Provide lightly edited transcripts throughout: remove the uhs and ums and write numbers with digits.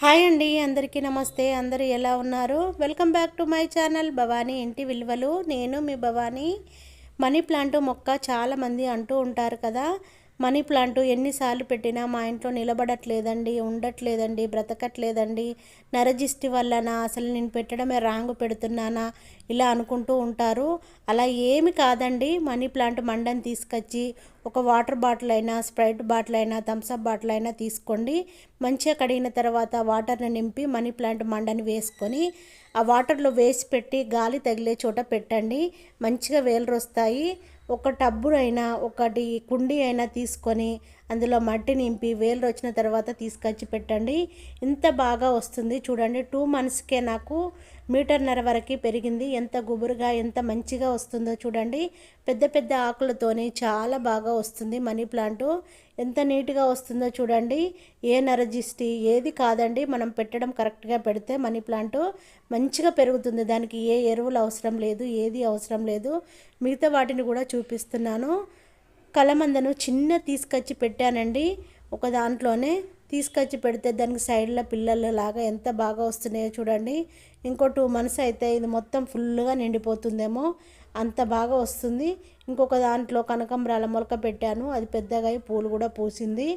Hi అండి, అందరికీ నమస్తే. అందరూ ఎలా ఉన్నారు? Welcome back to my channel Bhavani ఇంటి విలువలు. నేను మీ భవానీ. మనీ ప్లాంట్ మొక్క చాలామంది అంటూ ఉంటారు కదా, మనీ ప్లాంట్ ఎన్నిసార్లు పెట్టినా మా ఇంట్లో నిలబడట్లేదండి, ఉండట్లేదండి, బ్రతకట్లేదండి, నరజిస్టి వల్లనా, అసలు నేను పెట్టడమే రాంగ్ పెడుతున్నానా, ఇలా అనుకుంటూ ఉంటారు. అలా ఏమి కాదండి. మనీ ప్లాంట్ మండని తీసుకొచ్చి ఒక వాటర్ బాటిల్ అయినా, స్ప్రైట్ బాటిల్ అయినా, థమ్స్అప్ బాటిల్ అయినా తీసుకోండి. మంచిగా కడిగిన తర్వాత వాటర్ని నింపి మనీ ప్లాంట్ మండని వేసుకొని ఆ వాటర్లో వేసి పెట్టి గాలి తగిలే చోట పెట్టండి. మంచిగా వేలు వస్తాయి. ఒక టబ్బు అయినా, ఒకటి కుండీ అయినా తీసుకొని అందులో మట్టి నింపి వేలు వచ్చిన తర్వాత తీసుకొచ్చి పెట్టండి. ఇంత బాగా వస్తుంది చూడండి. 2 మంత్స్కే నాకు 1.5 మీటర్ వరకు పెరిగింది. ఎంత గుబురుగా, ఎంత మంచిగా వస్తుందో చూడండి. పెద్ద పెద్ద ఆకులతోని చాలా బాగా వస్తుంది మనీ ప్లాంటు. ఎంత నీట్గా వస్తుందో చూడండి. ఏ నరజిస్టి ఏది కాదండి, మనం పెట్టడం కరెక్ట్గా పెడితే మనీ ప్లాంటు మంచిగా పెరుగుతుంది. దానికి ఏ ఎరువులు అవసరం లేదు, ఏది అవసరం లేదు. మిగతా వాటిని కూడా చూపిస్తున్నాను. కలమందను చిన్న తీసుకొచ్చి పెట్టానండి. ఒక దాంట్లోనే తీసుకొచ్చి పెడితే దానికి సైడ్లో పిల్లలు లాగా ఎంత బాగా వస్తున్నాయో చూడండి. ఇంకో 2 మంత్స్ అయితే ఇది మొత్తం ఫుల్గా నిండిపోతుందేమో, అంత బాగా వస్తుంది. ఇంకొక దాంట్లో కనకంబరాల మొలక పెట్టాను, అది పెద్దగా పూలు కూడా పూసింది.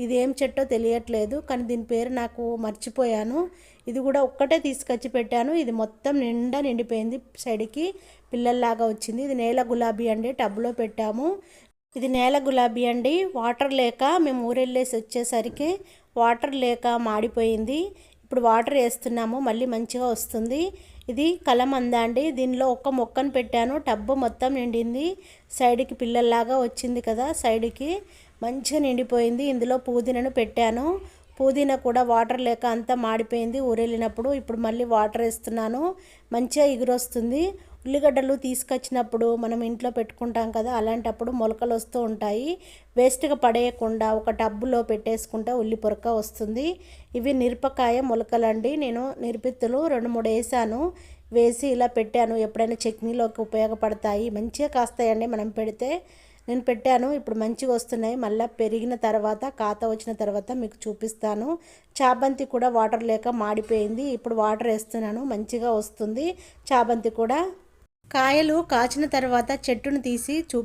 ఇది ఏం చెట్టో తెలియట్లేదు, కానీ దీని పేరు నాకు మర్చిపోయాను. ఇది కూడా ఒక్కటే తీసుకొచ్చి పెట్టాను. ఇది మొత్తం నిండా నిండిపోయింది, సైడ్కి పిల్లల్లాగా వచ్చింది. ఇది నేల గులాబీ అండి, టబ్లో పెట్టాము. ఇది నేల గులాబీ అండి. వాటర్ లేక మేము ఊరెళ్ళేసి వచ్చేసరికి వాటర్ లేక మాడిపోయింది. ఇప్పుడు వాటర్ వేస్తున్నాము, మళ్ళీ మంచిగా వస్తుంది. ఇది కలమంద అండి. దీనిలో ఒక మొక్కను పెట్టాను, టబ్బు మొత్తం నిండింది. సైడ్కి పిల్లల్లాగా వచ్చింది కదా, సైడ్కి మంచిగా నిండిపోయింది. ఇందులో పుదీనాను పెట్టాను. పుదీనా కూడా వాటర్ లేక అంతా మాడిపోయింది ఊరెళ్ళినప్పుడు. ఇప్పుడు మళ్ళీ వాటర్ వేస్తున్నాను, మంచిగా ఎగురొస్తుంది. ఉల్లిగడ్డలు తీసుకొచ్చినప్పుడు మనం ఇంట్లో పెట్టుకుంటాం కదా, అలాంటప్పుడు మొలకలు వస్తూ ఉంటాయి. వేస్ట్గా పడేయకుండా ఒక టబ్బులో పెట్టేసుకుంటే ఉల్లి పొరక వస్తుంది. ఇవి మిరపకాయ మొలకలండి. నేను నిరుపిత్తులు 2-3 వేసాను, వేసి ఇలా పెట్టాను. ఎప్పుడైనా చట్నీలోకి ఉపయోగపడతాయి, మంచిగా కాస్తాయండి మనం పెడితే. నేను పెట్టాను, ఇప్పుడు మంచిగా వస్తున్నాయి. మళ్ళీ పెరిగిన తర్వాత, కాత వచ్చిన తర్వాత మీకు చూపిస్తాను. చామంతి కూడా వాటర్ లేక మాడిపోయింది, ఇప్పుడు వాటర్ వేస్తున్నాను, మంచిగా వస్తుంది చామంతి కూడా. కాయలు కాచిన తర్వాత చెట్టును తీసి